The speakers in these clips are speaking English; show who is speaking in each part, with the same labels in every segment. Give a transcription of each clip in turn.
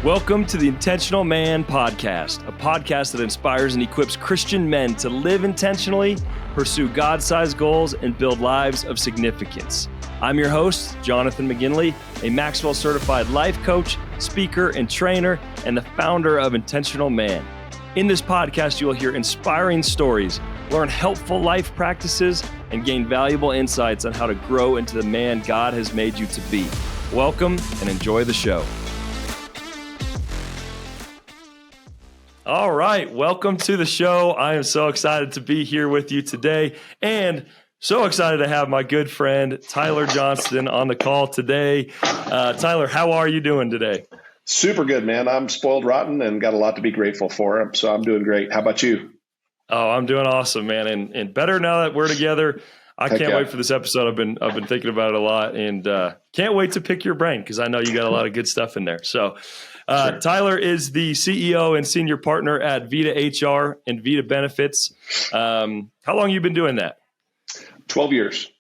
Speaker 1: Welcome to the Intentional Man Podcast, a podcast that inspires and equips Christian men to live intentionally, pursue God-sized goals, and build lives of significance. I'm your host, Jonathan McGinley, a Maxwell certified life coach, speaker, and trainer, and the founder of Intentional Man. In this podcast, you will hear inspiring stories, learn helpful life practices, and gain valuable insights on how to grow into the man God has made you to be. Welcome and enjoy the show. All right, welcome to the show. I am so excited to be here with you today and so excited to have my good friend, Tyler Johnston, on the call today. Tyler, how are you doing today?
Speaker 2: Super good, man. I'm spoiled rotten and got a lot to be grateful for. So I'm doing great. How about you?
Speaker 1: Oh, I'm doing awesome, man. And better now that we're together. I can't wait for this episode. I've been thinking about it a lot and can't wait to pick your brain because I know you got a lot of good stuff in there. So sure. Tyler is the CEO and senior partner at Vita HR and Vita Benefits. How long have you been doing that?
Speaker 2: 12 years.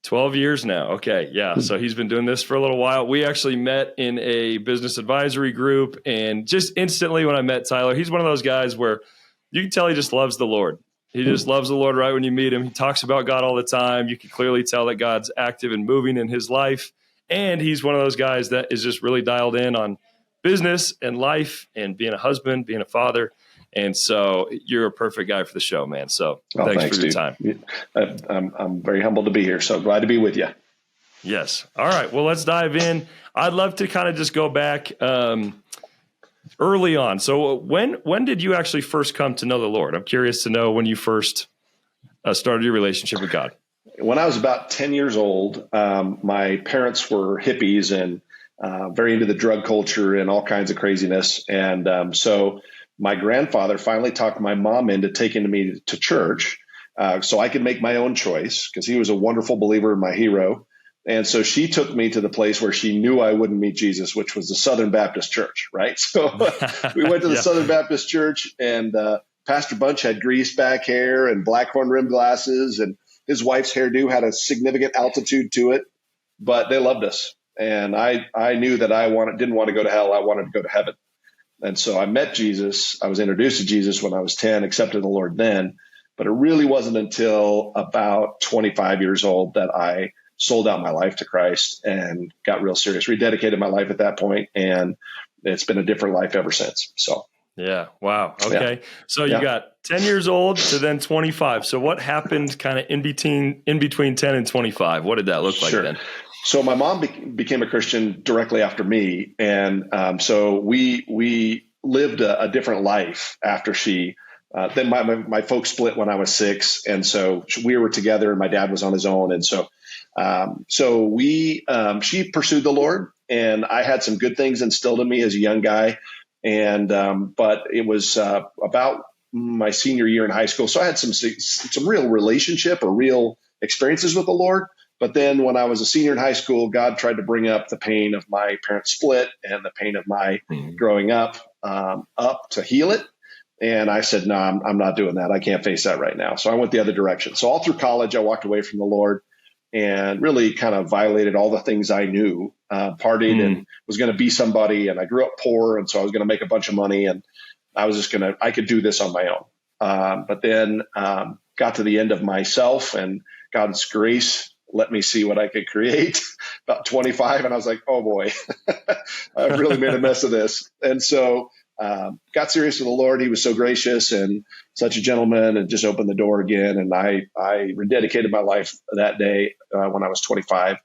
Speaker 1: 12 years now. Okay. Yeah. So he's been doing this for a little while. We actually met in a business advisory group, and just instantly when I met Tyler, he's one of those guys where you can tell he just loves the Lord. He just loves the Lord right when you meet him. He talks about God all the time. You can clearly tell that God's active and moving in his life. And he's one of those guys that is just really dialed in on business and life and being a husband, being a father. And so you're a perfect guy for the show, man. So thanks for your time.
Speaker 2: I'm very humbled to be here. So glad to be with you.
Speaker 1: Yes. All right. Well, let's dive in. I'd love to kind of just go back early on. So when did you actually first come to know the Lord? I'm curious to know when you first started your relationship with God.
Speaker 2: When I was about 10 years old, my parents were hippies and very into the drug culture and all kinds of craziness. And so my grandfather finally talked my mom into taking me to church so I could make my own choice because he was a wonderful believer, my hero. And so she took me to the place where she knew I wouldn't meet Jesus, which was the Southern Baptist Church, right? So we went to the Southern Baptist Church, and Pastor Bunch had greased back hair and black horn rimmed glasses, and his wife's hairdo had a significant altitude to it, but they loved us. And I knew that I didn't want to go to hell. I wanted to go to heaven. And so I met Jesus. I was introduced to Jesus when I was 10, accepted the Lord then, but it really wasn't until about 25 years old that I sold out my life to Christ and got real serious, rededicated my life at that point, and it's been a different life ever since. So,
Speaker 1: yeah. Wow. Okay. Yeah. So you got 10 years old to then 25. So what happened kind of in between 10 and 25? What did that look like then?
Speaker 2: So my mom became a Christian directly after me. And so we lived a different life after she then my folks split when I was 6. And so we were together and my dad was on his own. And so she pursued the Lord, and I had some good things instilled in me as a young guy. And but it was about my senior year in high school. So I had some real relationship or real experiences with the Lord. But then when I was a senior in high school, God tried to bring up the pain of my parents' split and the pain of my growing up to heal it. And I said, no, I'm not doing that. I can't face that right now. So I went the other direction. So all through college, I walked away from the Lord and really kind of violated all the things I knew, partied and was going to be somebody. And I grew up poor. And so I was going to make a bunch of money, and I was just I could do this on my own. But then got to the end of myself, and God's grace let me see what I could create about 25. And I was like, oh boy, I've really made a mess of this. And so got serious with the Lord. He was so gracious and such a gentleman, and just opened the door again. And I rededicated my life that day when I was 25,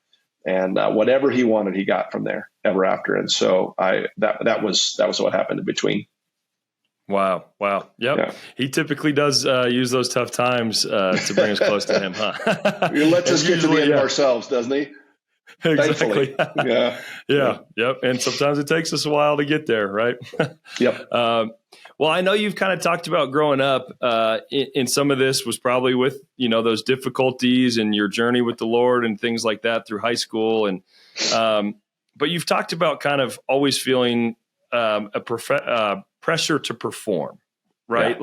Speaker 2: and whatever he wanted, he got from there ever after. And so that was what happened in between.
Speaker 1: Wow. Yep. Yeah. He typically does use those tough times to bring us close to him, huh?
Speaker 2: He lets us get to the end of ourselves, doesn't he?
Speaker 1: Exactly. Yep. And sometimes it takes us a while to get there, right?
Speaker 2: Yep.
Speaker 1: Well, I know you've kind of talked about growing up in some of this was probably with, those difficulties and your journey with the Lord and things like that through high school. And, but you've talked about kind of always feeling pressure to perform, right?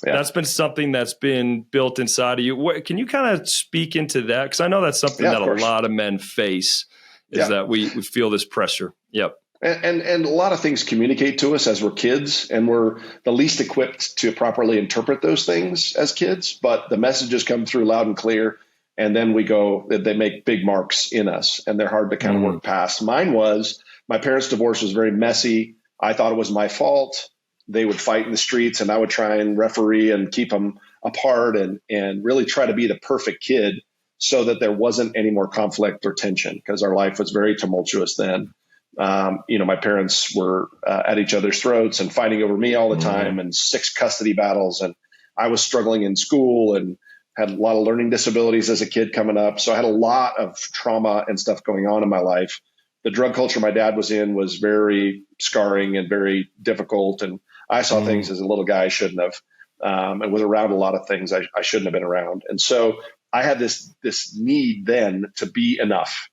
Speaker 1: That's been something that's been built inside of you. Can you kind of speak into that? Because I know that's something that a lot of men face is that we feel this pressure. Yep.
Speaker 2: And a lot of things communicate to us as we're kids, and we're the least equipped to properly interpret those things as kids. But the messages come through loud and clear, and then they make big marks in us, and they're hard to kind of work past. Mine was, my parents' divorce was very messy. I thought it was my fault. They would fight in the streets, and I would try and referee and keep them apart and really try to be the perfect kid so that there wasn't any more conflict or tension, because our life was very tumultuous then. My parents were at each other's throats and fighting over me all the time, and 6 custody battles. And I was struggling in school and had a lot of learning disabilities as a kid coming up. So I had a lot of trauma and stuff going on in my life. The drug culture my dad was in was very scarring and very difficult. And I saw things as a little guy I shouldn't have, and was around a lot of things I shouldn't have been around. And so I had this need then to be enough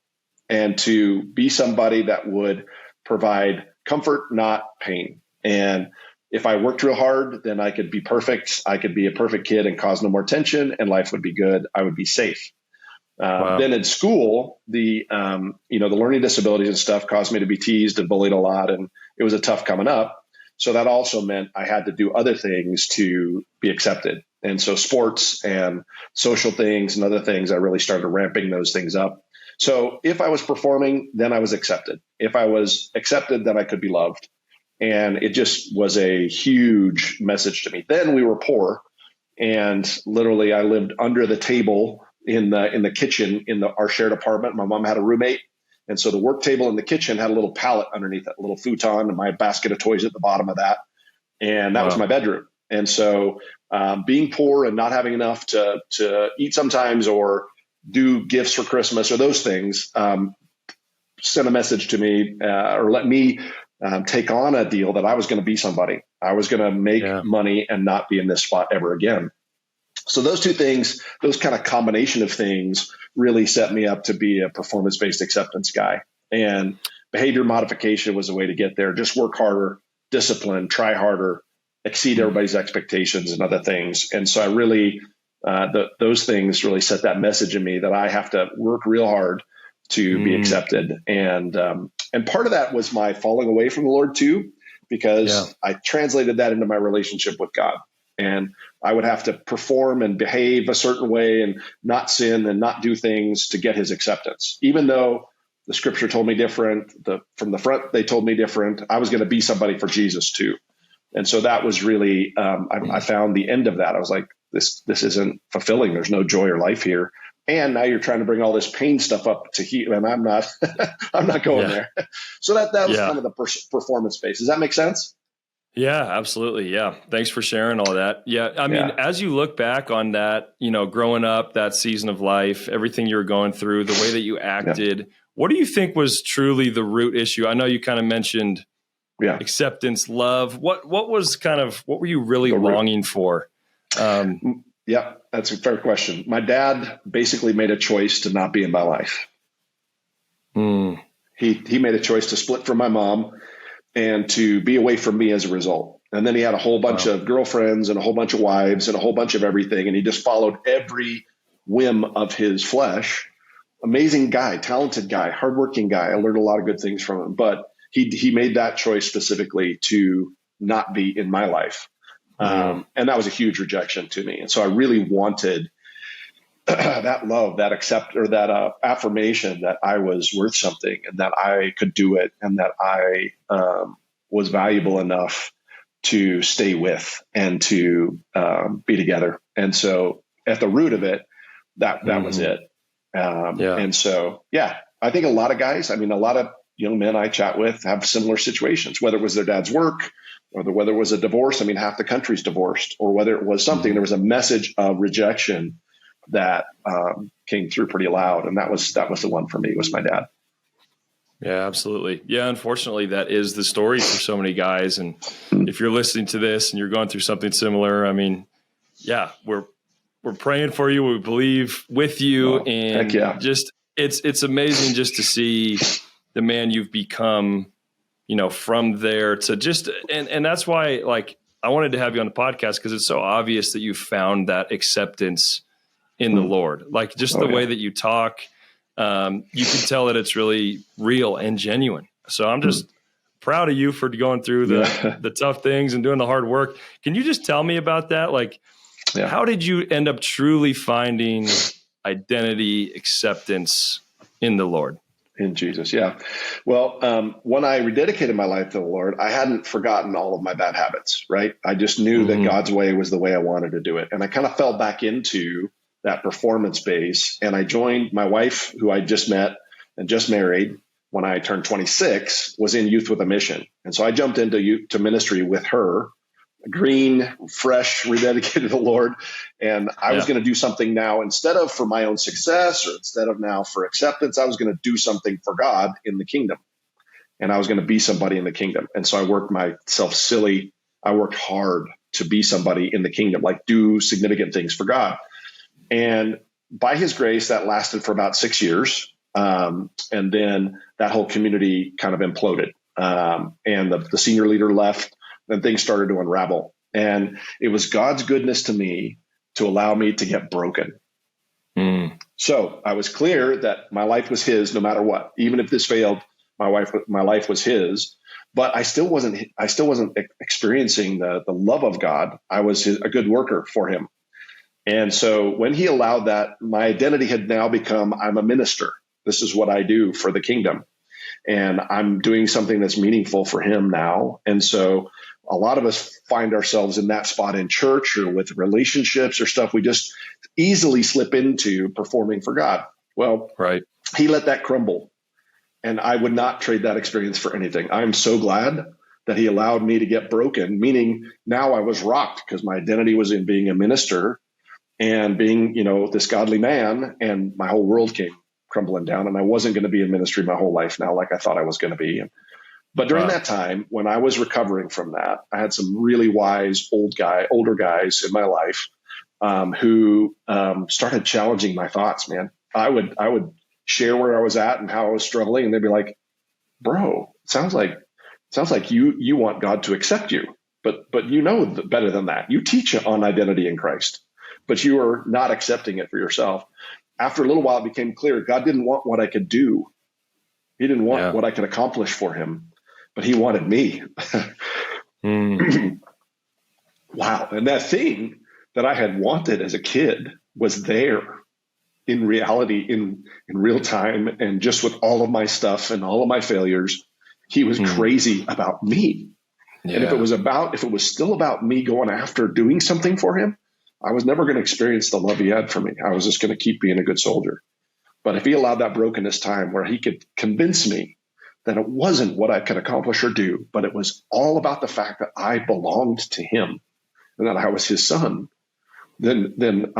Speaker 2: and to be somebody that would provide comfort, not pain. And if I worked real hard, then I could be perfect. I could be a perfect kid and cause no more tension, and life would be good. I would be safe. Wow. Then in school, the learning disabilities and stuff caused me to be teased and bullied a lot, and it was a tough coming up. So that also meant I had to do other things to be accepted. And so sports and social things and other things, I really started ramping those things up. So if I was performing, then I was accepted. If I was accepted, then I could be loved. And it just was a huge message to me. Then we were poor, and literally I lived under the table in the kitchen in our shared apartment. My mom had a roommate. And so the work table in the kitchen had a little pallet underneath it, a little futon, and my basket of toys at the bottom of that. And that was my bedroom. And so being poor and not having enough to eat sometimes or do gifts for Christmas or those things sent a message to me or let me take on a deal that I was going to be somebody. I was going to make money and not be in this spot ever again. So those two things, those kind of combination of things really set me up to be a performance-based acceptance guy. And behavior modification was a way to get there. Just work harder, discipline, try harder, exceed everybody's expectations and other things. And so I really, those things really set that message in me that I have to work real hard to be accepted. And part of that was my falling away from the Lord too, because I translated that into my relationship with God. And I would have to perform and behave a certain way and not sin and not do things to get his acceptance. Even though the scripture told me different, from the front, they told me different, I was going to be somebody for Jesus too. And so that was really, I found the end of that. I was like, this isn't fulfilling. There's no joy or life here. And now you're trying to bring all this pain stuff up to heal, and I'm not, I'm not going there. So that was kind of the performance space. Does that make sense?
Speaker 1: Yeah, absolutely. Yeah. Thanks for sharing all that. Yeah. I mean, as you look back on that, growing up, that season of life, everything you were going through, the way that you acted, what do you think was truly the root issue? I know you kind of mentioned acceptance, love. What were you really longing for?
Speaker 2: That's a fair question. My dad basically made a choice to not be in my life. He made a choice to split from my mom and to be away from me as a result. And then he had a whole bunch of girlfriends and a whole bunch of wives and a whole bunch of everything. And he just followed every whim of his flesh. Amazing guy, talented guy, hardworking guy. I learned a lot of good things from him, but he made that choice specifically to not be in my life. And that was a huge rejection to me. And so I really wanted that love, that that affirmation that I was worth something and that I could do it and that I was valuable enough to stay with and to be together. And so at the root of it, that was it. And so, I think a lot of guys, a lot of young men I chat with have similar situations, whether it was their dad's work or whether it was a divorce. Half the country's divorced, or whether it was something, there was a message of rejection that came through pretty loud. And that was the one for me, was my dad.
Speaker 1: Yeah, absolutely. Yeah. Unfortunately, that is the story for so many guys. And if you're listening to this and you're going through something similar, we're praying for you. We believe with you. And just, it's amazing just to see the man you've become, from there to just, and that's why, I wanted to have you on the podcast, because it's so obvious that you found that acceptance in the Lord, the way that you talk, you can tell that it's really real and genuine. So I'm just proud of you for going through the tough things and doing the hard work. Can you just tell me about that? Like, how did you end up truly finding identity, acceptance in the Lord?
Speaker 2: In Jesus, yeah. Well, when I rededicated my life to the Lord, I hadn't forgotten all of my bad habits, right? I just knew that God's way was the way I wanted to do it. And I kind of fell back into that performance base. And I joined my wife, who I just met and just married when I turned 26, was in Youth with a Mission. And so I jumped into ministry with her, green, fresh, rededicated to the Lord. And I was going to do something now, instead of for my own success, or instead of now for acceptance, I was going to do something for God in the kingdom. And I was going to be somebody in the kingdom. And so I worked myself silly. I worked hard to be somebody in the kingdom, like do significant things for God. And by his grace, that lasted for about 6 years. And then that whole community kind of imploded. And the senior leader left. Then things started to unravel. And it was God's goodness to me to allow me to get broken. So I was clear that my life was his no matter what. Even if this failed, my life was his. But I still wasn't experiencing the love of God. I was a good worker for him. And so when he allowed that, my identity had now become, I'm a minister. This is what I do for the kingdom. And I'm doing something that's meaningful for him now. And so a lot of us find ourselves in that spot in church or with relationships or stuff. We just easily slip into performing for God. Well, he let that crumble. And I would not trade that experience for anything. I'm so glad that he allowed me to get broken, meaning now I was rocked because my identity was in being a minister and being, this godly man, and my whole world came crumbling down, and I wasn't going to be in ministry my whole life now like I thought I was going to be. But during that time, when I was recovering from that, I had some really wise older guys in my life who started challenging my thoughts, man. I would share where I was at and how I was struggling, and they'd be like, bro, it sounds like you want God to accept you, but better than that. You teach on identity in Christ, but you are not accepting it for yourself. After a little while, it became clear God didn't want what I could do. He didn't want what I could accomplish for him, but he wanted me. Wow. And that thing that I had wanted as a kid was there in reality, in real time, and just with all of my stuff and all of my failures. He was crazy about me. Yeah. And if it was still about me going after doing something for him, I was never going to experience the love he had for me. I was just going to keep being a good soldier. But if he allowed that brokenness time where he could convince me that it wasn't what I could accomplish or do, but it was all about the fact that I belonged to him and that I was his son, then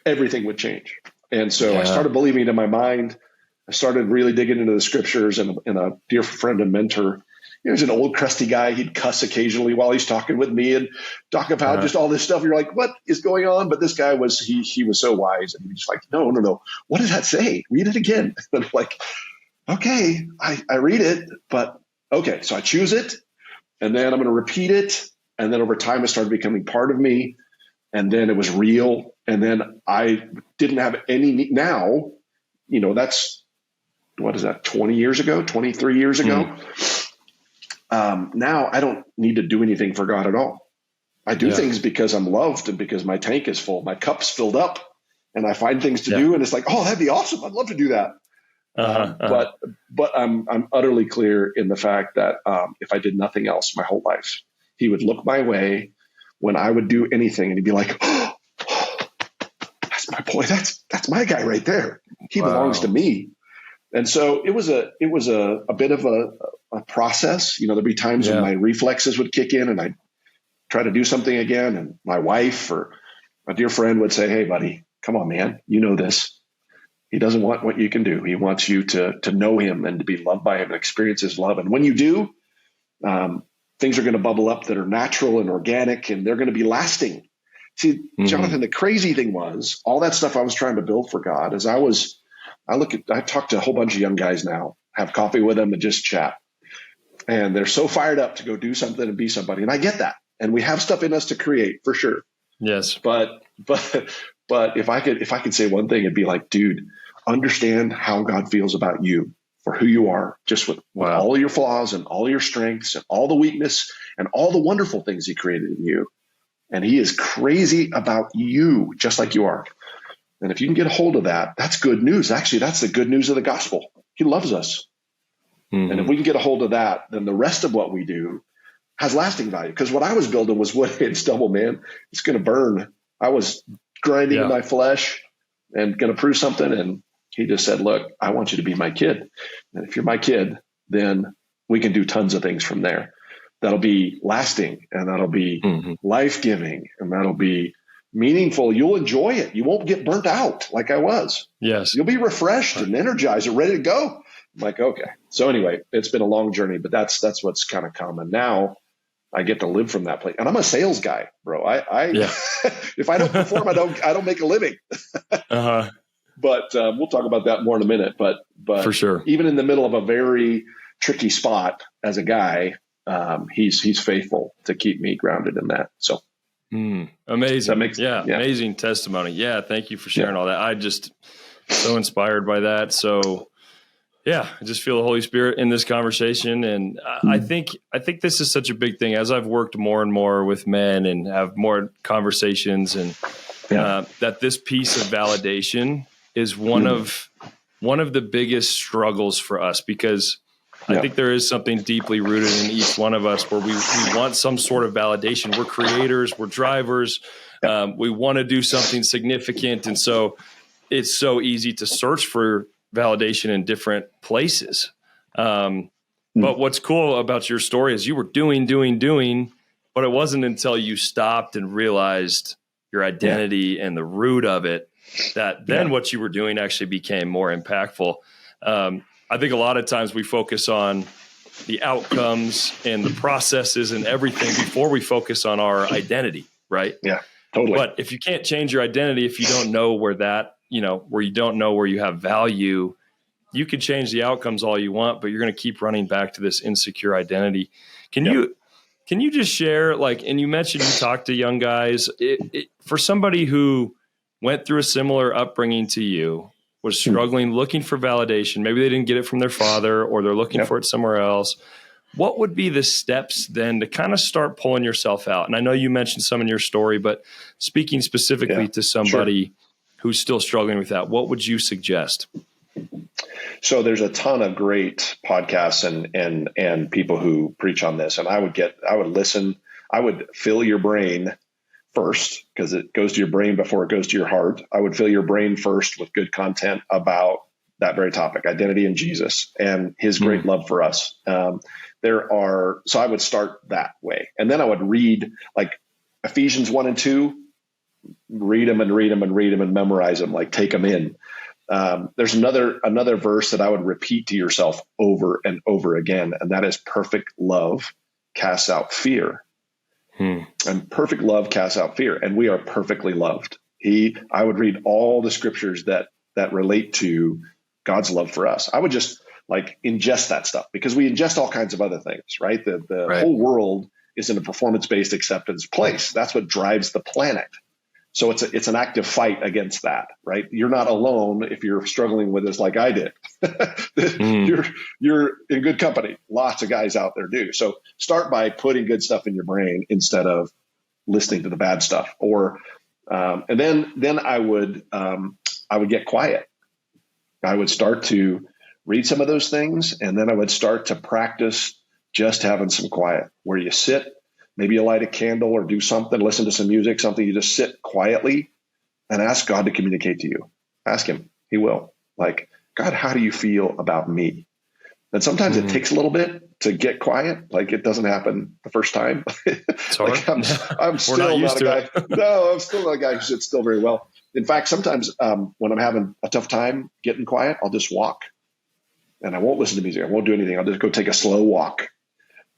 Speaker 2: everything would change. And so I started believing it in my mind. I started really digging into the scriptures, and a dear friend and mentor, he was an old crusty guy. He'd cuss occasionally while he's talking with me and talk about just all this stuff. You're like, what is going on? But this guy was so wise, and he was just like, no. What does that say? Read it again. And I'm like, okay, I read it, but okay. So I choose it, and then I'm going to repeat it. And then over time, it started becoming part of me. And then it was real. And then I didn't have any need. Now, that's, what is that, 23 years ago? Now I don't need to do anything for God at all. I do things because I'm loved and because my tank is full, my cup's filled up, and I find things to do. And it's like, oh, that'd be awesome. I'd love to do that. But I'm utterly clear in the fact that if I did nothing else my whole life, he would look my way when I would do anything, and he'd be like, oh, that's my boy. That's my guy right there. He belongs to me. And so it was a bit of a process. There'd be times when my reflexes would kick in and I'd try to do something again. And my wife or a dear friend would say, hey, buddy, come on, man. You know this. He doesn't want what you can do. He wants you to know him and to be loved by him and experience his love. And when you do, things are going to bubble up that are natural and organic, and they're going to be lasting. See, Jonathan, the crazy thing was all that stuff I was trying to build for God as I talk to a whole bunch of young guys now, have coffee with them and just chat. And they're so fired up to go do something and be somebody. And I get that. And we have stuff in us to create for sure.
Speaker 1: Yes.
Speaker 2: But if I could say one thing, it'd be like, dude, understand how God feels about you. for who you are, just with all of your flaws and all of your strengths and all the weakness and all the wonderful things he created in you. And he is crazy about you, just like you are. And if you can get a hold of that, that's good news. Actually, that's the good news of the gospel. He loves us. Mm-hmm. And if we can get a hold of that, then the rest of what we do has lasting value. Because what I was building was wood and stubble, man. It's going to burn. I was grinding in my flesh and going to prove something. And he just said, look, I want you to be my kid. And if you're my kid, then we can do tons of things from there. That'll be lasting, and that'll be life-giving, and that'll be meaningful. You'll enjoy it. You won't get burnt out like I was.
Speaker 1: Yes.
Speaker 2: You'll be refreshed and energized and ready to go. I'm like, okay. So anyway, it's been a long journey, but that's what's kind of common. Now I get to live from that place. And I'm a sales guy, bro. If I don't perform, I don't make a living. But we'll talk about that more in a minute. But
Speaker 1: for sure,
Speaker 2: even in the middle of a very tricky spot as a guy, he's faithful to keep me grounded in that. So
Speaker 1: amazing. Amazing testimony. Yeah. Thank you for sharing all that. I just so inspired by that. So I just feel the Holy Spirit in this conversation. And I think this is such a big thing as I've worked more and more with men and have more conversations, and that this piece of validation is one of the biggest struggles for us, because I think there is something deeply rooted in each one of us where we want some sort of validation. We're creators, we're drivers. We want to do something significant. And so it's so easy to search for validation in different places. But what's cool about your story is you were doing, but it wasn't until you stopped and realized your identity and the root of it that then what you were doing actually became more impactful. I think a lot of times we focus on the outcomes and the processes and everything before we focus on our identity, right?
Speaker 2: Yeah, totally.
Speaker 1: But if you can't change your identity, if you don't know where you don't know where you have value, you can change the outcomes all you want, but you're going to keep running back to this insecure identity. Can you just share, and you mentioned you talk to young guys, for somebody who went through a similar upbringing to you, was struggling, looking for validation. Maybe they didn't get it from their father, or they're looking for it somewhere else. What would be the steps then to kind of start pulling yourself out? And I know you mentioned some in your story, but speaking specifically to somebody who's still struggling with that, what would you suggest?
Speaker 2: So there's a ton of great podcasts and people who preach on this. And I would listen, I would fill your brain first, because it goes to your brain before it goes to your heart. I would fill your brain first with good content about that very topic, identity in Jesus and his great love for us. So I would start that way. And then I would read Ephesians 1 and 2, read them and memorize them, take them in. There's another verse that I would repeat to yourself over and over again, and that is perfect love casts out fear. And perfect love casts out fear, and we are perfectly loved. I would read all the scriptures that relate to God's love for us. I would just ingest that stuff, because we ingest all kinds of other things, right? The whole world is in a performance-based acceptance place. That's what drives the planet. So it's an active fight against that, right? You're not alone if you're struggling with this like I did. You're in good company. Lots of guys out there do. So start by putting good stuff in your brain instead of listening to the bad stuff. And then I would get quiet. I would start to read some of those things, and then I would start to practice just having some quiet, where you sit. Maybe you light a candle or do something, listen to some music, something. You just sit quietly and ask God to communicate to you. Ask him. He will. God, how do you feel about me? And sometimes it takes a little bit to get quiet. It doesn't happen the first time.
Speaker 1: It's hard.
Speaker 2: I'm still not a guy. No, I'm still not a guy who sits still very well. In fact, sometimes when I'm having a tough time getting quiet, I'll just walk. And I won't listen to music. I won't do anything. I'll just go take a slow walk.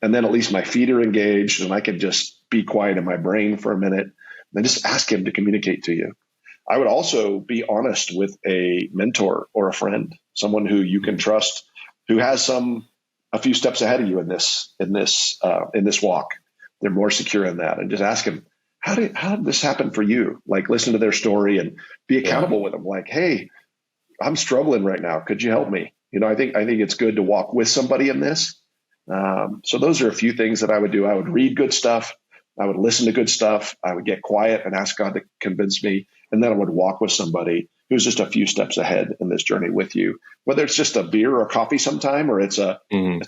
Speaker 2: And then at least my feet are engaged, and I can just be quiet in my brain for a minute, and then just ask him to communicate to you. I would also be honest with a mentor or a friend, someone who you can trust, who has a few steps ahead of you in this walk. They're more secure in that, and just ask him, how did this happen for you? Listen to their story and be accountable with them. Hey, I'm struggling right now. Could you help me? I think it's good to walk with somebody in this. So those are a few things that I would do. I would read good stuff. I would listen to good stuff. I would get quiet and ask God to convince me. And then I would walk with somebody who's just a few steps ahead in this journey with you, whether it's just a beer or coffee sometime, or it's a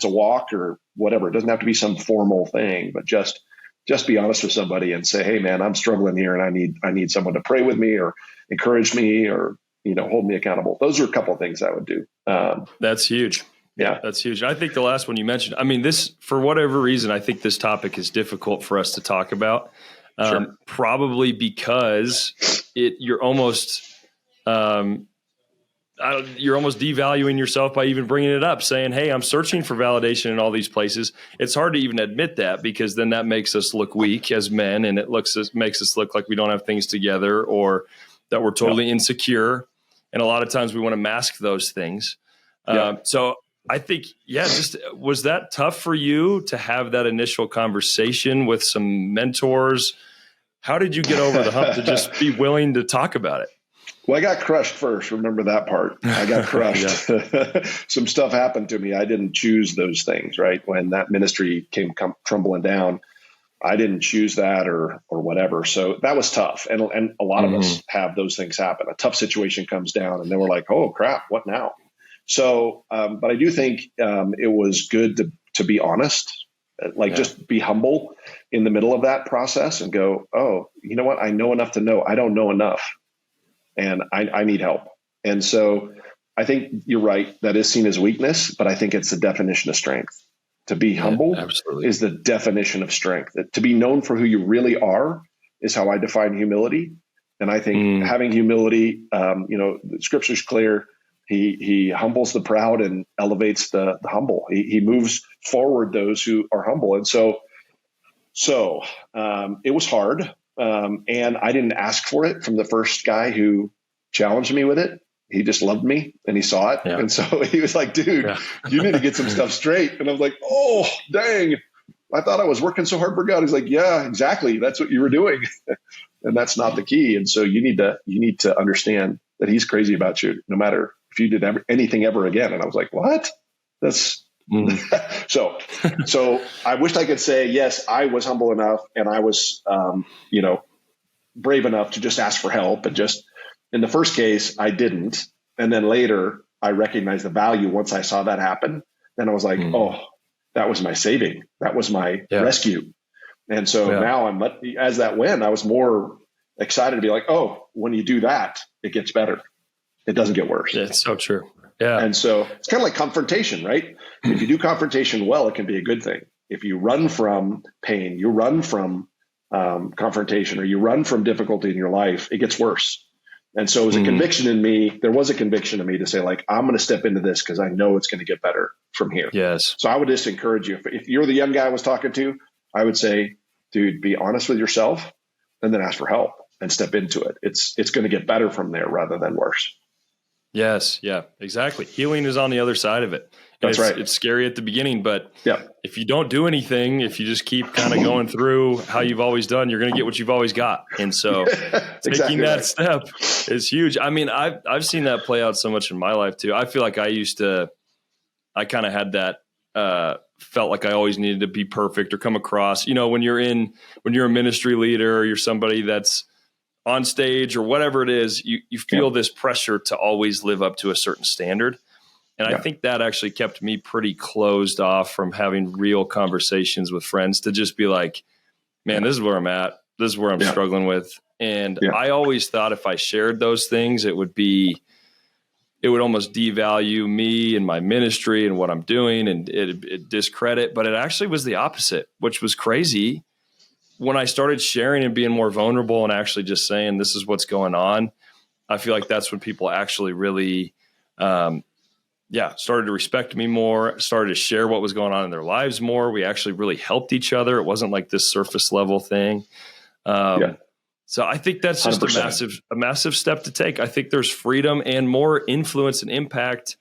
Speaker 2: walk or whatever. It doesn't have to be some formal thing, but just be honest with somebody and say, hey man, I'm struggling here and I need someone to pray with me or encourage me or, hold me accountable. Those are a couple of things I would do.
Speaker 1: That's huge.
Speaker 2: Yeah,
Speaker 1: that's huge. I think the last one you mentioned, this, for whatever reason, I think this topic is difficult for us to talk about.
Speaker 2: Sure.
Speaker 1: Probably because you're almost devaluing yourself by even bringing it up, saying, hey, I'm searching for validation in all these places. It's hard to even admit that, because then that makes us look weak as men, and it makes us look like we don't have things together, or that we're totally insecure. And a lot of times we want to mask those things. So I think, was that tough for you to have that initial conversation with some mentors? How did you get over the hump to just be willing to talk about it?
Speaker 2: Well, I got crushed first. Remember that part. I got crushed. Some stuff happened to me. I didn't choose those things, right? When that ministry came crumbling down, I didn't choose that or whatever. So that was tough. And a lot of us have those things happen. A tough situation comes down and then we're like, oh crap, what now? So, but I do think it was good to be honest, just be humble in the middle of that process and go, oh, you know what? I know enough to know I don't know enough and I need help. And so I think you're right. That is seen as weakness, but I think it's the definition of strength. To be humble is the definition of strength. To be known for who you really are is how I define humility. And I think having humility, the scripture's clear. He humbles the proud and elevates the humble. He moves forward those who are humble. And so it was hard. And I didn't ask for it from the first guy who challenged me with it. He just loved me and he saw it. Yeah. And so he was like, dude, you need to get some stuff straight. And I was like, oh, dang, I thought I was working so hard for God. He's like, yeah, exactly. That's what you were doing. And that's not the key. And so you need to understand that he's crazy about you, no matter if you did anything ever again. And I was like, what? That's so I wished I could say, yes, I was humble enough and I was, brave enough to just ask for help. And just in the first case, I didn't. And then later I recognized the value once I saw that happen. Then I was like, oh, that was my saving. That was my rescue. And so now as that went, I was more excited to be like, oh, when you do that, it gets better. It doesn't get worse.
Speaker 1: Yeah, it's so true. Yeah.
Speaker 2: And so it's kind of like confrontation, right? If you do confrontation well, it can be a good thing. If you run from pain, you run from confrontation, or you run from difficulty in your life, it gets worse. And so it was a conviction in me. There was a conviction in me to say, like, I'm going to step into this because I know it's going to get better from here.
Speaker 1: Yes.
Speaker 2: So I would just encourage you, if you're the young guy I was talking to, I would say, dude, be honest with yourself and then ask for help and step into it. It's going to get better from there rather than worse.
Speaker 1: Yes. Yeah, exactly. Healing is on the other side of it.
Speaker 2: That's right.
Speaker 1: It's scary at the beginning, but if you don't do anything, if you just keep kind of going through how you've always done, you're going to get what you've always got. And so taking that step is huge. I mean, I've seen that play out so much in my life too. I feel like I kind of had that, felt like I always needed to be perfect or come across, when you're a ministry leader or you're somebody that's on stage or whatever it is, you feel this pressure to always live up to a certain standard. And I think that actually kept me pretty closed off from having real conversations with friends, to just be like, man, this is where I'm at. This is where I'm struggling with. And I always thought if I shared those things, it would almost devalue me and my ministry and what I'm doing, and it discredit. But it actually was the opposite, which was crazy. When I started sharing and being more vulnerable and actually just saying, this is what's going on, I feel like that's when people actually really, started to respect me more, started to share what was going on in their lives more. We actually really helped each other. It wasn't like this surface level thing. So I think that's just 100%. a massive step to take. I think there's freedom and more influence and impact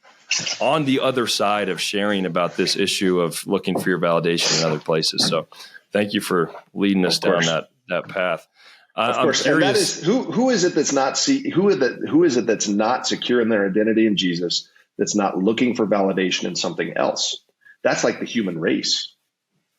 Speaker 1: on the other side of sharing about this issue of looking for your validation in other places. So thank you for leading us down that path.
Speaker 2: Of course. And that is who is it that's not secure in their identity in Jesus, that's not looking for validation in something else. That's like the human race.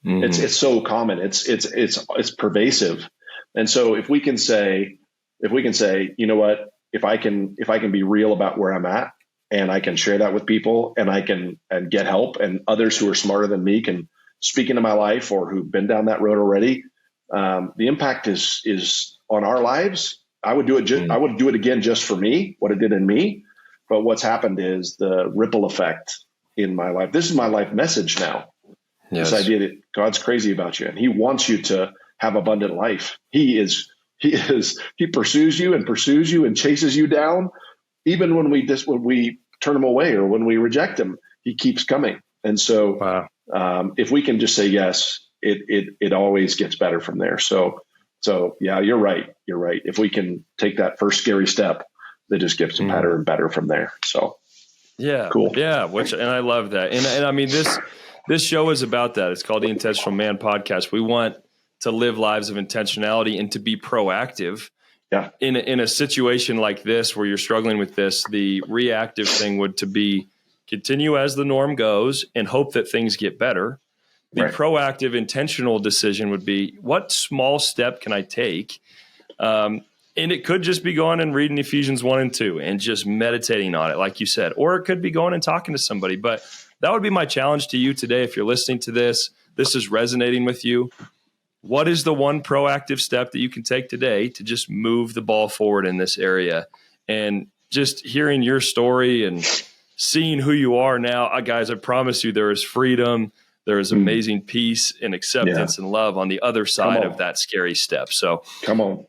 Speaker 2: Mm-hmm. It's so common. It's pervasive. And so if we can say, you know what, if I can be real about where I'm at, and I can share that with people, and I can get help, and others who are smarter than me can speak into my life or who've been down that road already, the impact is on our lives. I would do it. I would do it again just for me, what it did in me. But what's happened is the ripple effect in my life. This is my life message now. Yes. This idea that God's crazy about you and he wants you to have abundant life. He pursues you and chases you down. Even when we turn him away or when we reject him, he keeps coming. And so, if we can just say yes, it always gets better from there. So yeah, you're right. If we can take that first scary step, that just gets better and better from there. So
Speaker 1: yeah,
Speaker 2: cool.
Speaker 1: Yeah. And I love that. And I mean, this show is about that. It's called the Intentional Man Podcast. We want to live lives of intentionality and to be proactive. Yeah. In a situation like this, where you're struggling with this, the reactive thing would to be continue as the norm goes and hope that things get better. The proactive, intentional decision would be, what small step can I take? And it could just be going and reading Ephesians 1 and 2 and just meditating on it, like you said, or it could be going and talking to somebody. But that would be my challenge to you today. If you're listening to this is resonating with you. What is the one proactive step that you can take today to just move the ball forward in this area? And just hearing your story and seeing who you are now, guys, I promise you there is freedom. There is amazing peace and acceptance and love on the other side of that scary step. So come on.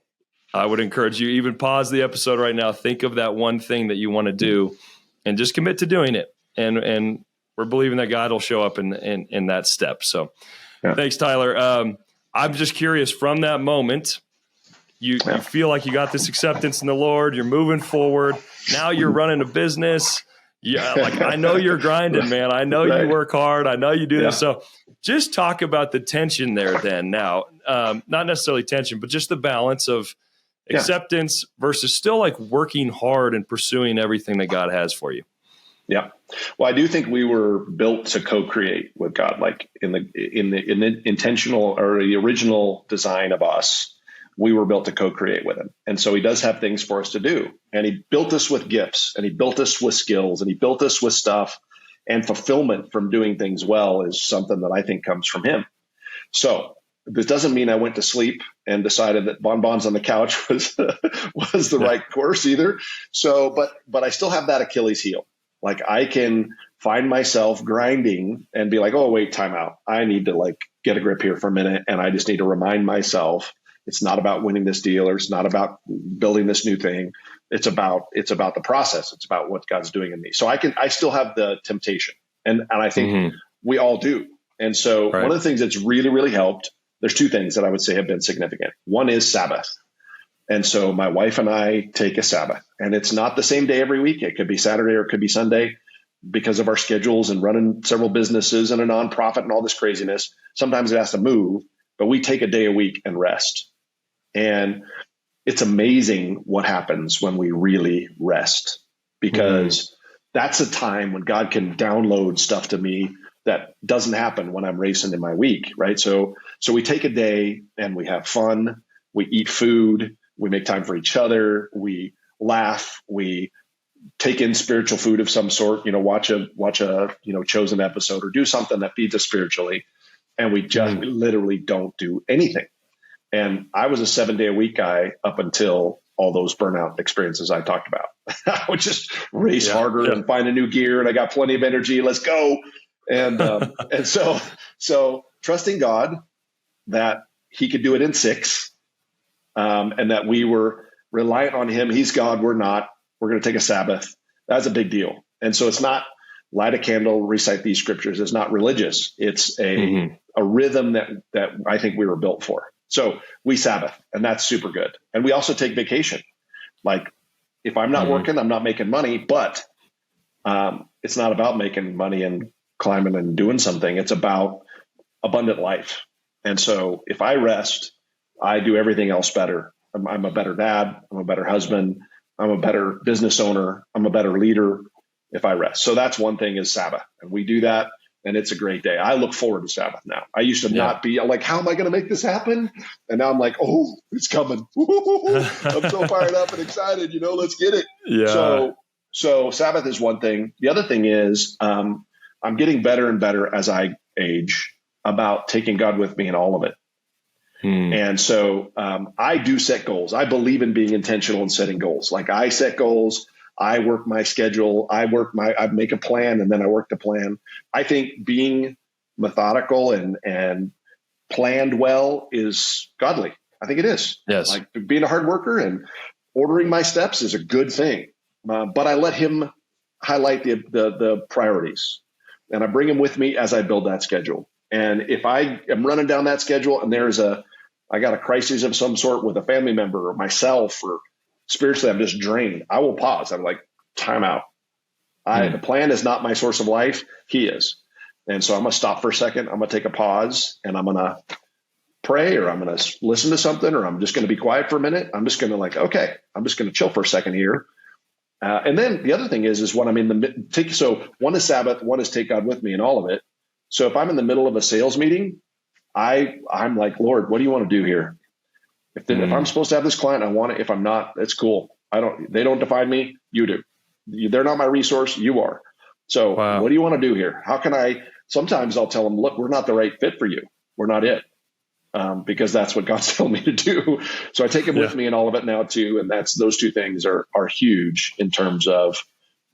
Speaker 1: I would encourage you, even pause the episode right now. Think of that one thing that you want to do and just commit to doing it. And we're believing that God will show up in that step. So thanks, Tyler. I'm just curious, from that moment, you feel like you got this acceptance in the Lord, you're moving forward. Now you're running a business. Yeah. Like, I know you're grinding, man. I know you work hard. I know you do this. So just talk about the tension there then now, not necessarily tension, but just the balance of acceptance versus still like working hard and pursuing everything that God has for you.
Speaker 2: Yeah. Well, I do think we were built to co-create with God, like in the intentional or the original design of us, we were built to co-create with him. And so he does have things for us to do. And he built us with gifts, and he built us with skills, and he built us with stuff, and fulfillment from doing things well is something that I think comes from him. So this doesn't mean I went to sleep and decided that bonbons on the couch was the right course either. So, but I still have that Achilles heel. Like, I can find myself grinding and be like, oh, wait, time out. I need to like get a grip here for a minute. And I just need to remind myself it's not about winning this deal, or it's not about building this new thing. It's about the process. It's about what God's doing in me. So I still have the temptation, and I think we all do. And so one of the things that's really, really helped, there's two things that I would say have been significant. One is Sabbath. And so my wife and I take a Sabbath, and it's not the same day every week. It could be Saturday or it could be Sunday, because of our schedules and running several businesses and a nonprofit and all this craziness. Sometimes it has to move, but we take a day a week and rest. And it's amazing what happens when we really rest, because that's a time when God can download stuff to me that doesn't happen when I'm racing in my week, right? So we take a day and we have fun. We eat food. We make time for each other. We laugh. We take in spiritual food of some sort, watch a chosen episode or do something that feeds us spiritually. And we just literally don't do anything. And I was a 7-day-a-week guy up until all those burnout experiences I talked about. I would just race harder and find a new gear, and I got plenty of energy. Let's go. And so trusting God that he could do it in 6, and that we were reliant on him. He's God. We're not. We're going to take a Sabbath. That's a big deal. And so it's not light a candle, recite these scriptures. It's not religious. It's a rhythm that I think we were built for. So we Sabbath, and that's super good. And we also take vacation. Like, if I'm not working, I'm not making money, but it's not about making money and climbing and doing something. It's about abundant life. And so if I rest, I do everything else better. I'm a better dad. I'm a better husband. I'm a better business owner. I'm a better leader. if I rest. So that's one thing is Sabbath. And we do that. And it's a great day. I look forward to Sabbath now. I used to not be like, how am I going to make this happen? And now I'm like, oh, it's coming. I'm so fired up and excited. Let's get it.
Speaker 1: Yeah.
Speaker 2: So Sabbath is one thing. The other thing is I'm getting better and better as I age about taking God with me in all of it. And so I do set goals. I believe in being intentional and setting goals. Like I set goals. I work my schedule. I make a plan and then I work the plan. I think being methodical and planned well is godly. I think it is.
Speaker 1: Yes.
Speaker 2: Like being a hard worker and ordering my steps is a good thing. But I let him highlight the priorities and I bring him with me as I build that schedule. And if I am running down that schedule and I got a crisis of some sort with a family member or myself or spiritually, I'm just drained, I will pause. I'm like, time out. The plan is not my source of life. He is. And so I'm going to stop for a second. I'm going to take a pause and I'm going to pray or I'm going to listen to something or I'm just going to be quiet for a minute. I'm just going to I'm just going to chill for a second here. And then the other thing is when I'm in so one is Sabbath, one is take God with me and all of it. So if I'm in the middle of a sales meeting, I'm like, Lord, what do you want to do here? If I'm supposed to have this client, I want it. If I'm not, it's cool. They don't define me. You do. They're not my resource. You are. So What do you want to do here? How can sometimes I'll tell them, look, we're not the right fit for you. We're not it. Because that's what God's telling me to do. So I take him with me in all of it now too. And those two things are huge in terms of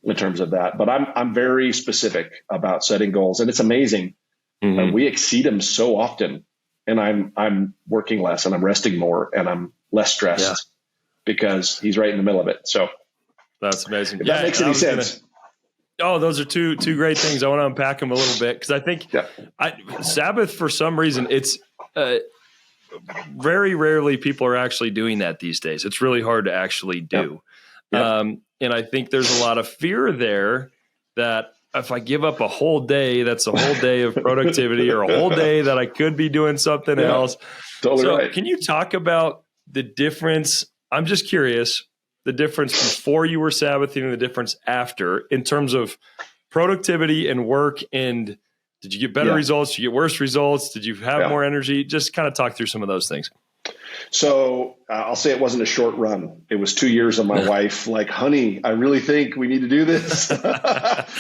Speaker 2: that. But I'm very specific about setting goals and it's amazing. We exceed them so often and I'm working less and I'm resting more and I'm less stressed because he's right in the middle of it. So
Speaker 1: that's amazing.
Speaker 2: If that makes any sense.
Speaker 1: Those are two great things. I want to unpack them a little bit because I think Sabbath, for some reason, it's very rarely people are actually doing that these days. It's really hard to actually do. And I think there's a lot of fear there that if I give up a whole day, that's a whole day of productivity or a whole day that I could be doing something else.
Speaker 2: Totally right.
Speaker 1: Can you talk about the difference? I'm just curious, the difference before you were Sabbathing and the difference after in terms of productivity and work. And did you get better results? Did you get worse results? Did you have more energy? Just kind of talk through some of those things.
Speaker 2: So I'll say it wasn't a short run. It was 2 years of my wife like, honey, I really think we need to do this.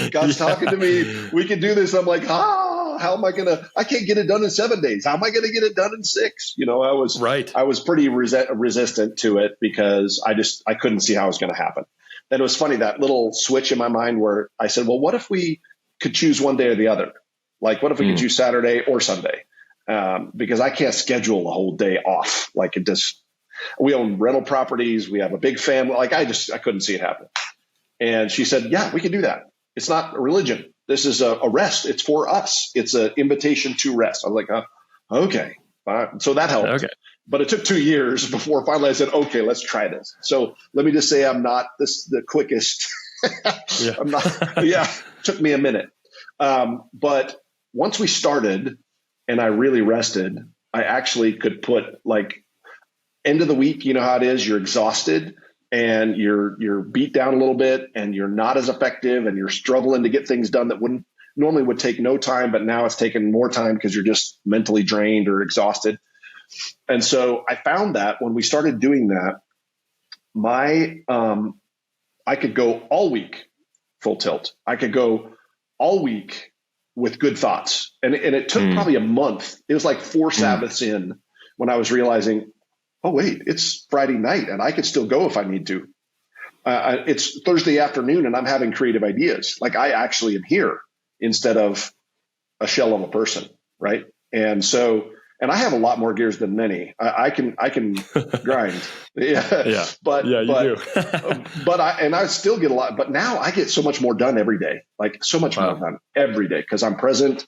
Speaker 2: God's talking to me. We can do this. I'm like, how am I I can't get it done in 7 days. How am I going to get it done in 6? I was pretty resistant to it because I couldn't see how it was going to happen. Then it was funny, that little switch in my mind where I said, well, what if we could choose one day or the other? Like, what if we could choose Saturday or Sunday? Because I can't schedule a whole day off. Like we own rental properties. We have a big family. Like I couldn't see it happen. And she said, yeah, we can do that. It's not a religion. This is a rest. It's for us. It's an invitation to rest. I was like, okay. So that helped. Okay. But it took 2 years before finally I said, okay, let's try this. So let me just say I'm not the quickest. I'm not. Took me a minute. But once we started, and I really rested, I actually could put like end of the week, you know how it is, you're exhausted and you're beat down a little bit and you're not as effective and you're struggling to get things done that normally would take no time, but now it's taking more time because you're just mentally drained or exhausted. And so I found that when we started doing that, I could go all week full tilt. I could go all week with good thoughts. And it took probably a month. It was like 4 Sabbaths in when I was realizing, oh, wait, it's Friday night and I could still go if I need to. It's Thursday afternoon and I'm having creative ideas. Like I actually am here instead of a shell of a person. Right. And so, and I have a lot more gears than many. I can grind. Yeah. But you do. But I still get a lot, but now I get so much more done every day, like so much more done every day because I'm present.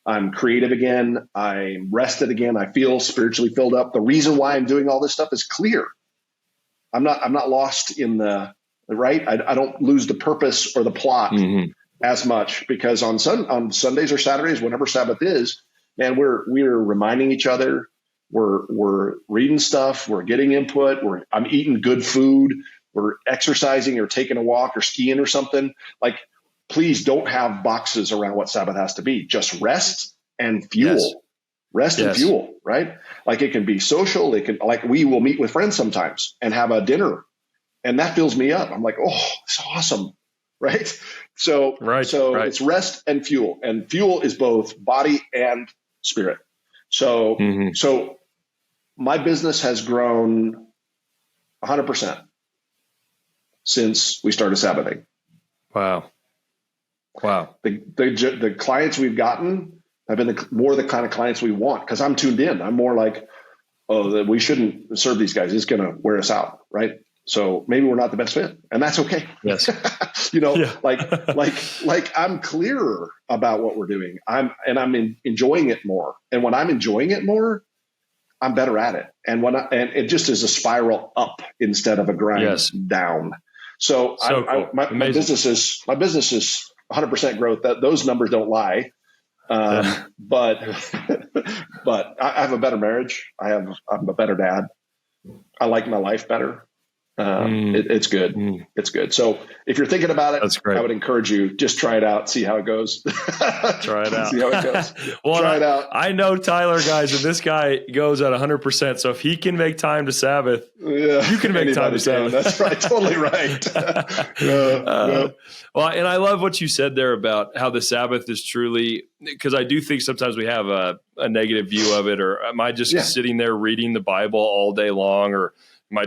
Speaker 2: I'm creative again. I'm rested again. I feel spiritually filled up. The reason why I'm doing all this stuff is clear. I'm not lost in the right. I don't lose the purpose or the plot as much because on Sundays or Saturdays, whenever Sabbath is, man, we're reminding each other. We're reading stuff. We're getting input. I'm eating good food. We're exercising or taking a walk or skiing or something. Like please don't have boxes around what Sabbath has to be. Just rest and fuel.
Speaker 1: Yes.
Speaker 2: Rest and fuel, right? Like it can be social. It can, like we will meet with friends sometimes and have a dinner, and that fills me up. I'm like, oh, it's awesome, right? So it's rest and fuel is both body and spirit. So so my business has grown 100% since we started Sabbathing.
Speaker 1: Wow.
Speaker 2: The clients we've gotten have been more the kind of clients we want, because I'm tuned in. I'm more like, oh, that we shouldn't serve these guys. It's going to wear us out, right? So maybe we're not the best fit, and that's okay.
Speaker 1: Yes.
Speaker 2: like I'm clearer about what we're doing. I'm enjoying it more. And when I'm enjoying it more, I'm better at it. And and it just is a spiral up instead of a grind down. So
Speaker 1: cool.
Speaker 2: My business is 100% growth. Those numbers don't lie. But I have a better marriage. I'm a better dad. I like my life better. It's good. It's good. So if you're thinking about it,
Speaker 1: that's great.
Speaker 2: I would encourage you, just try it out, see how it goes.
Speaker 1: Try it out.
Speaker 2: See how it goes.
Speaker 1: Well,
Speaker 2: try it out.
Speaker 1: I know Tyler, guys, and this guy goes at 100%. So if he can make time to Sabbath, you can make time to Sabbath.
Speaker 2: That's right. Totally right.
Speaker 1: Well, and I love what you said there about how the Sabbath is truly, because I do think sometimes we have a negative view of it, or am I just sitting there reading the Bible all day long, or am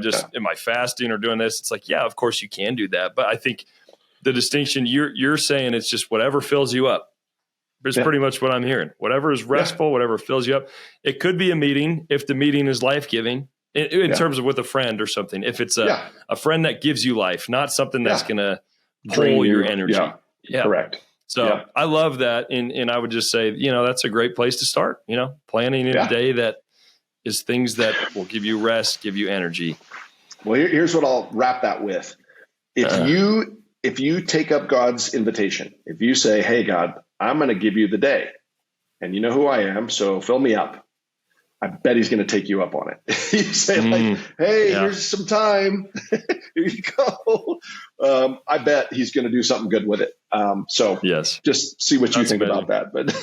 Speaker 1: I fasting or doing this? It's like, yeah, of course you can do that. But I think the distinction you're saying, it's just whatever fills you up. It's pretty much what I'm hearing. Whatever is restful, whatever fills you up. It could be a meeting if the meeting is life-giving in terms of with a friend or something. If it's a friend that gives you life, not something that's going to pull your energy.
Speaker 2: Yeah. Correct.
Speaker 1: So I love that. And I would just say, that's a great place to start, planning in a day that is things that will give you rest, give you energy.
Speaker 2: Well, here's what I'll wrap that with. If you take up God's invitation, if you say, hey, God, I'm going to give you the day, and you know who I am, so fill me up, I bet he's going to take you up on it. You say hey, here's some time. Here you go. I bet he's going to do something good with it. Just see what you think about that. But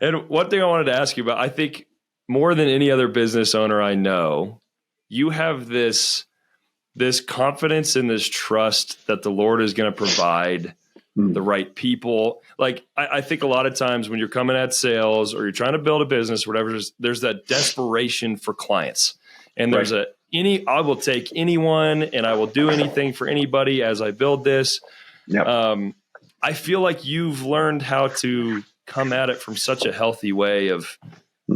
Speaker 1: And one thing I wanted to ask you about, I think more than any other business owner I know, you have this confidence and this trust that the Lord is going to provide the right people. Like I think a lot of times when you're coming at sales or you're trying to build a business, or whatever, there's that desperation for clients. And there's I will take anyone and I will do anything for anybody as I build this. Yep. I feel like you've learned how to come at it from such a healthy way of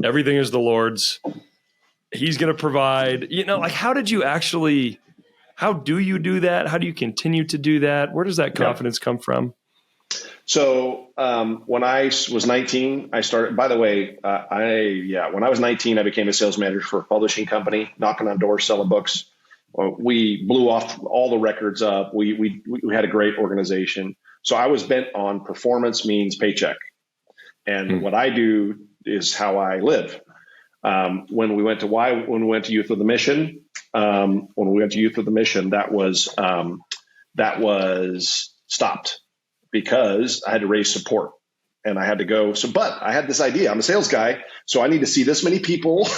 Speaker 1: everything is the Lord's. He's going to provide, how do you do that? How do you continue to do that? Where does that confidence come from?
Speaker 2: So when I was 19, I started, by the way, when I was 19, I became a sales manager for a publishing company, knocking on doors, selling books. We blew off all the records up. We had a great organization. So I was bent on performance means paycheck. And what I do is how I live. When we went to Youth with a Mission, that was stopped because I had to raise support and I had to go. But I had this idea. I'm a sales guy, so I need to see this many people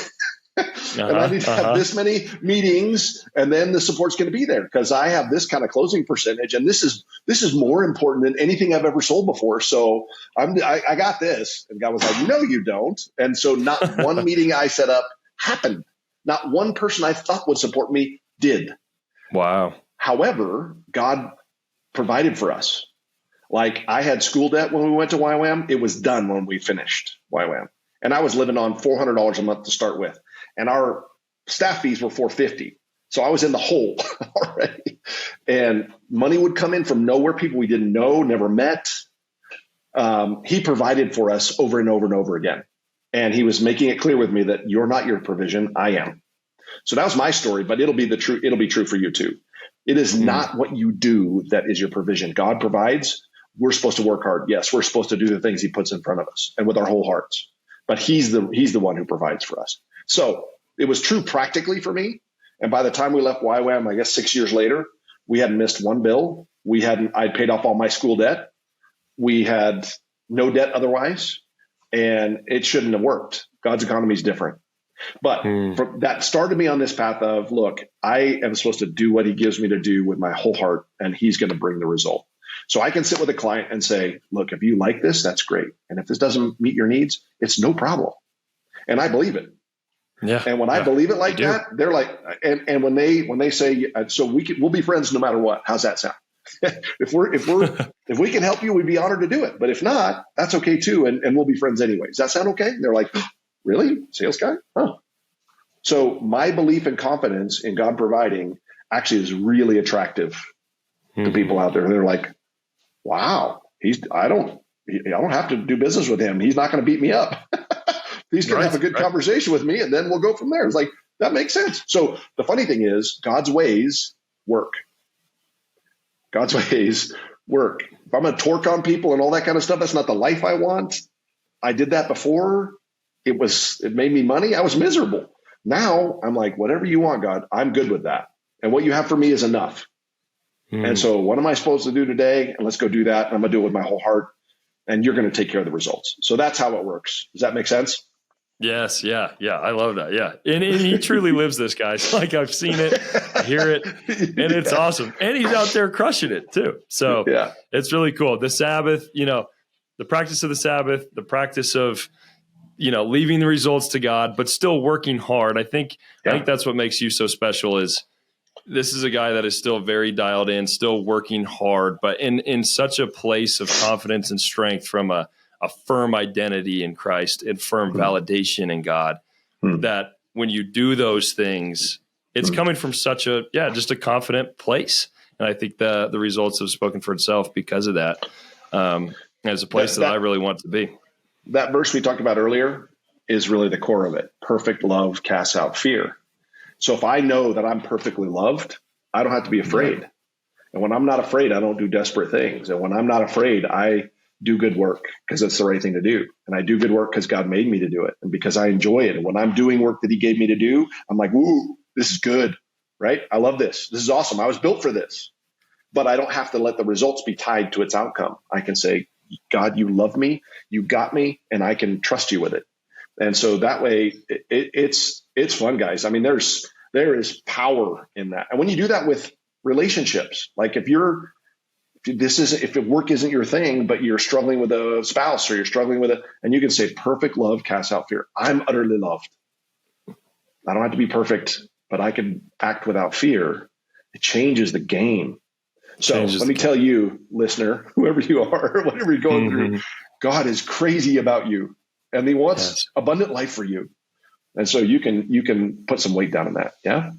Speaker 2: and I need to have this many meetings, and then the support's going to be there because I have this kind of closing percentage, and this is more important than anything I've ever sold before. So I got this, and God was like, no, you don't. And so not one meeting I set up happened. Not one person I thought would support me did.
Speaker 1: Wow.
Speaker 2: However, God provided for us. Like I had school debt when we went to YWAM. It was done when we finished YWAM. And I was living on $400 a month to start with. And our staff fees were $450. So I was in the hole already. And money would come in from nowhere, people we didn't know, never met. He provided for us over and over and over again. And he was making it clear with me that you're not your provision, I am. So that was my story, but it'll be true for you too. It is not what you do that is your provision. God provides. We're supposed to work hard. Yes, we're supposed to do the things he puts in front of us and with our whole hearts. But he's the one who provides for us. So it was true practically for me. And by the time we left YWAM, I guess 6 years later, we hadn't missed one bill. I'd paid off all my school debt. We had no debt otherwise, and it shouldn't have worked. God's economy is different. But that started me on this path of, look, I am supposed to do what he gives me to do with my whole heart, and he's going to bring the result. So I can sit with a client and say, look, if you like this, that's great. And if this doesn't meet your needs, it's no problem. And I believe it.
Speaker 1: Yeah.
Speaker 2: And when I believe it like that, they're like, and when they say, so we'll be friends no matter what. How's that sound? if we can help you, we'd be honored to do it. But if not, that's okay too. And we'll be friends anyway. Does that sound okay? And they're like, really? Sales guy? Oh. So my belief and confidence in God providing actually is really attractive to people out there. They're like, wow, I don't have to do business with him. He's not going to beat me up. He's going to have a good conversation with me, and then we'll go from there. It's like, that makes sense. So the funny thing is, God's ways work. God's ways work. If I'm going to torque on people and all that kind of stuff, that's not the life I want. I did that before. It made me money. I was miserable. Now I'm like, whatever you want, God, I'm good with that. And what you have for me is enough. And so what am I supposed to do today? And let's go do that. And I'm going to do it with my whole heart. And you're going to take care of the results. So that's how it works. Does that make sense?
Speaker 1: Yes. Yeah. Yeah. I love that. Yeah. And he truly lives this, guys. Like, I've seen it, I hear it, and it's awesome. And he's out there crushing it too. So it's really cool. The Sabbath, the practice of the Sabbath, the practice of, leaving the results to God, but still working hard. I think that's what makes you so special. Is this is a guy that is still very dialed in, still working hard, but in such a place of confidence and strength from a firm identity in Christ and firm validation in God, that when you do those things, it's coming from such just a confident place. And I think the results have spoken for itself because of that. As a place that I really want to be.
Speaker 2: That verse we talked about earlier is really the core of it. Perfect love casts out fear. So if I know that I'm perfectly loved, I don't have to be afraid. And when I'm not afraid, I don't do desperate things. And when I'm not afraid, I do good work because it's the right thing to do. And I do good work because God made me to do it and because I enjoy it. And when I'm doing work that he gave me to do, I'm like, woo, this is good, right? I love this. This is awesome. I was built for this. But I don't have to let the results be tied to its outcome. I can say, God, you love me, you got me, and I can trust you with it. And so that way it's fun, guys. I mean, there is power in that. And when you do that with relationships, like if work isn't your thing, but you're struggling with a spouse or you're struggling with it, and you can say perfect love casts out fear. I'm utterly loved. I don't have to be perfect, but I can act without fear. It changes the game. So let me tell you, listener, whoever you are, whatever you're going through, God is crazy about you and he wants abundant life for you. And so you can put some weight down on that. Yeah.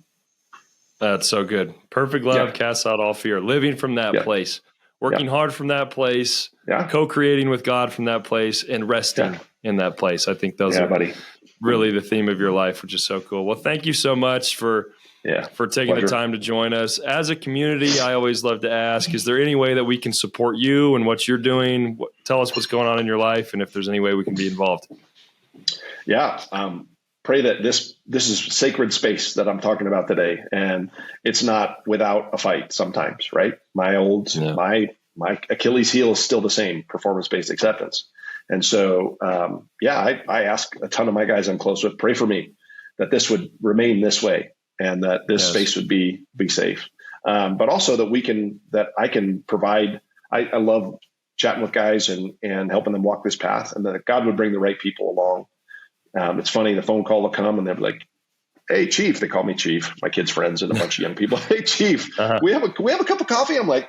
Speaker 2: That's
Speaker 1: so good. Perfect love casts out all fear. Living from that place, working hard from that place, co-creating with God from that place, and resting in that place. I think those are really the theme of your life, which is so cool. Well, thank you so much for taking the time to join us. As a community, I always love to ask, is there any way that we can support you and what you're doing? Tell us what's going on in your life and if there's any way we can be involved.
Speaker 2: Yeah. Pray that this is sacred space that I'm talking about today. And it's not without a fight sometimes, right? My Achilles heel is still the same, performance-based acceptance. And so, I ask a ton of my guys I'm close with, pray for me that this would remain this way. And that this space would be safe, but also that I can provide. I love chatting with guys and helping them walk this path, and that God would bring the right people along. It's funny, the phone call will come, and they're like, "Hey, Chief," they call me Chief. My kids' friends and a bunch of young people. Hey, Chief, can we have a cup of coffee? I'm like,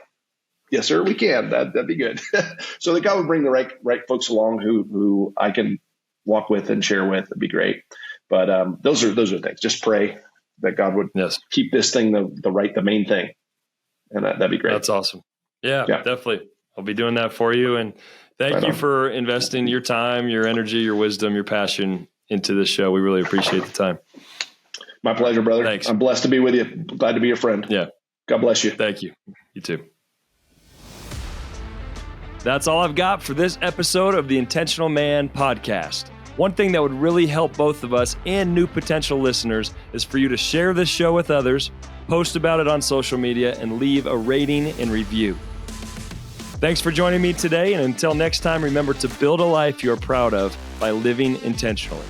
Speaker 2: yes, sir, we can. That'd be good. So that God would bring the right folks along who I can walk with and share with. It'd be great. But those are things. Just pray that God would keep this thing the main thing. And that'd be great.
Speaker 1: That's awesome. Yeah, definitely. I'll be doing that for you. And thank you for investing your time, your energy, your wisdom, your passion into this show. We really appreciate the time.
Speaker 2: My pleasure, brother.
Speaker 1: Thanks.
Speaker 2: I'm blessed to be with you. Glad to be your friend.
Speaker 1: Yeah.
Speaker 2: God bless you.
Speaker 1: Thank you. You too. That's all I've got for this episode of the Intentional Man podcast. One thing that would really help both of us and new potential listeners is for you to share this show with others, post about it on social media, and leave a rating and review. Thanks for joining me today, and until next time, remember to build a life you are proud of by living intentionally.